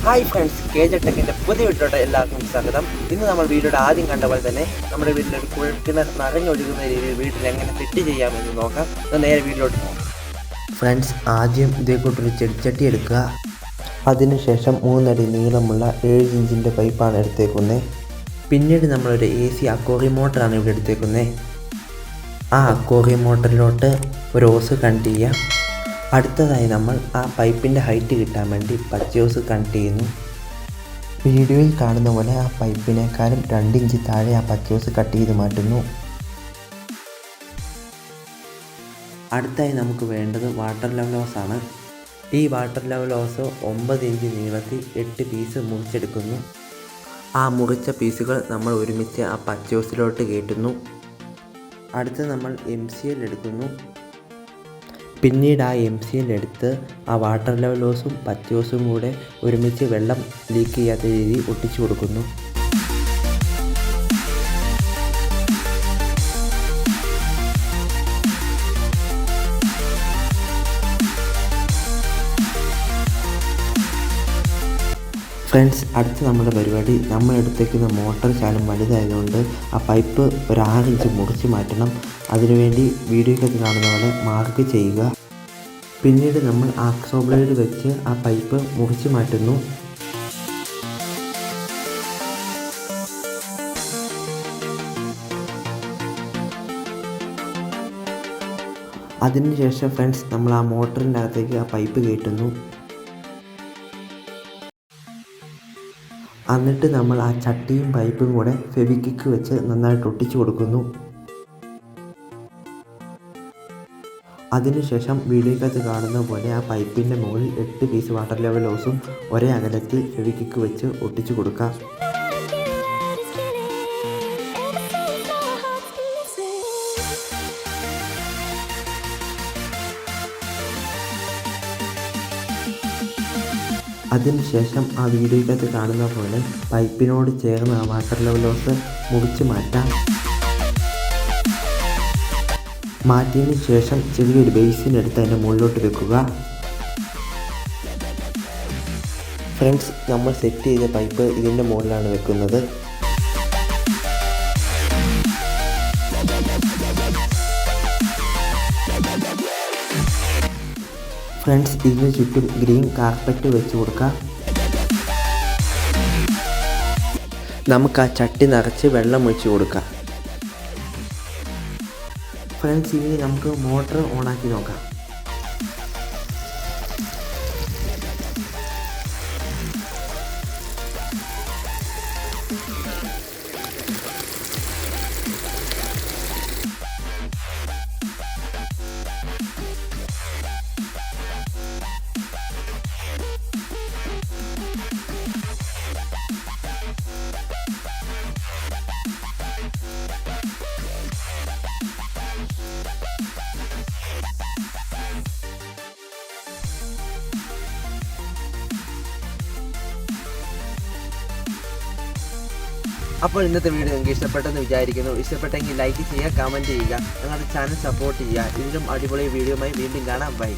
Hi friends, KJ ടെക്കിൻ്റെ പുതിയ വീട്ടിലോട്ട് എല്ലാവർക്കും സ്വാഗതം. ഇന്ന് നമ്മൾ വീഡിയോയുടെ ആദ്യം കണ്ട പോലെ തന്നെ നമ്മുടെ വീട്ടിലൊരു കുഴൽക്കിണർ നിറഞ്ഞൊഴുകുന്ന രീതിയിൽ വീട്ടിൽ എങ്ങനെ സെറ്റ് ചെയ്യാമെന്ന് നോക്കാം. നേരെ വീട്ടിലോട്ട് പോകാം. ഫ്രണ്ട്സ്, ആദ്യം ഇതേക്കൂട്ടൊരു ചെടിച്ചട്ടി എടുക്കുക. അതിനുശേഷം 3 അടി നീളമുള്ള 7 ഇഞ്ചിൻ്റെ പൈപ്പാണ് എടുത്തേക്കുന്നത്. പിന്നീട് നമ്മളൊരു AC അക്വേറിയം മോട്ടറാണ് ഇവിടെ എടുത്തേക്കുന്നത്. ആ അക്വേറിയം മോട്ടറിലോട്ട് ഒരു ഓസ് കണക്ട് ചെയ്യാം. അടുത്തതായി നമ്മൾ ആ പൈപ്പിൻ്റെ ഹൈറ്റ് കിട്ടാൻ വേണ്ടി പച്ച ഓസ് കണക്ട് ചെയ്യുന്നു. വീഡിയോയിൽ കാണുന്ന പോലെ ആ പൈപ്പിനേക്കാളും 2 ഇഞ്ച് താഴെ ആ പച്ച ഓസ് കട്ട് ചെയ്ത് മാറ്റുന്നു. അടുത്തായി നമുക്ക് വേണ്ടത് വാട്ടർ ലെവൽ ഓസാണ്. ഈ വാട്ടർ ലെവൽ ഓസ് 9 ഇഞ്ച് നീളത്തിൽ 8 പീസ് മുറിച്ചെടുക്കുന്നു. ആ മുറിച്ച പീസുകൾ നമ്മൾ ഒരുമിച്ച് ആ പച്ച ഓസിലോട്ട് കയറ്റുന്നു. അടുത്ത് നമ്മൾ MCL എടുക്കുന്നു. പിന്നീട് ആ MCL എടുത്ത് ആ വാട്ടർ ലെവൽ ഓസും പച്ച ഓസും കൂടെ ഒരുമിച്ച് വെള്ളം ലീക്ക് ചെയ്യാത്ത രീതിയിൽ ഒട്ടിച്ചു കൊടുക്കുന്നു. ഫ്രണ്ട്സ്, അടുത്ത നമ്മുടെ പരിപാടി, നമ്മൾ എടുത്തേക്കുന്ന മോട്ടർ ശകലം വലുതായതുകൊണ്ട് ആ പൈപ്പ് ഒരു 6 ഇഞ്ച് മുറിച്ച് മാറ്റണം. അതിനുവേണ്ടി വീഡിയോയ്ക്കകത്ത് കാണുന്ന പോലെ മാർക്ക് ചെയ്യുക. പിന്നീട് നമ്മൾ ആക്സോ ബ്ലേഡ് വെച്ച് ആ പൈപ്പ് മുറിച്ച് മാറ്റുന്നു. അതിനുശേഷം ഫ്രണ്ട്സ്, നമ്മൾ ആ മോട്ടറിൻ്റെ അകത്തേക്ക് ആ പൈപ്പ് കയറ്റുന്നു. എന്നിട്ട് നമ്മൾ ആ ചട്ടിയും പൈപ്പും കൂടെ ഫെവിക്വിക്ക് വെച്ച് നന്നായിട്ട് ഒട്ടിച്ചു കൊടുക്കുന്നു. അതിനുശേഷം വീഡിയോക്കകത്ത് കാണുന്ന പോലെ ആ പൈപ്പിൻ്റെ മുകളിൽ 8 പീസ് വാട്ടർ ലെവൽ ഓസും ഒരേ അകലത്തിൽ ഫെവിക്വിക്ക് വെച്ച് ഒട്ടിച്ചു കൊടുക്കാം. അതിനുശേഷം ആ വീഡിയോക്കകത്ത് കാണുന്ന പോലെ പൈപ്പിനോട് ചേർന്ന് ആ വാട്ടർ ലെവൽ ഓസ് മുറിച്ച് മാറ്റാം. മാറ്റിയതിന് ശേഷം ചെറിയൊരു ബേസിനെടുത്ത് അതിൻ്റെ മുകളിലോട്ട് വെക്കുക. ഫ്രണ്ട്സ്, നമ്മൾ സെറ്റ് ചെയ്ത പൈപ്പ് ഇതിൻ്റെ മുകളിലാണ് വെക്കുന്നത്. ഫ്രണ്ട്സ്, ഇതിന് ചുറ്റും ഗ്രീൻ കാർപ്പറ്റ് വെച്ച് കൊടുക്കാം. നമുക്ക് ആ ചട്ടി നിറച്ച് വെള്ളം ഒഴിച്ച് കൊടുക്കാം. ഫ്രണ്ട്സ്, ഇനി നമുക്ക് മോട്ടർ ഓണാക്കി നോക്കാം. അപ്പോൾ ഇന്നത്തെ വീഡിയോ നിങ്ങൾക്ക് ഇഷ്ടപ്പെട്ടെന്ന് വിചാരിക്കുന്നു. ഇഷ്ടപ്പെട്ടെങ്കിൽ ലൈക്ക് ചെയ്യുക, കമൻറ്റ് ചെയ്യുക, ഞങ്ങളുടെ ചാനൽ സപ്പോർട്ട് ചെയ്യുക. ഇതിലും അടിപൊളി വീഡിയോയുമായി വീണ്ടും കാണാം. ബൈ.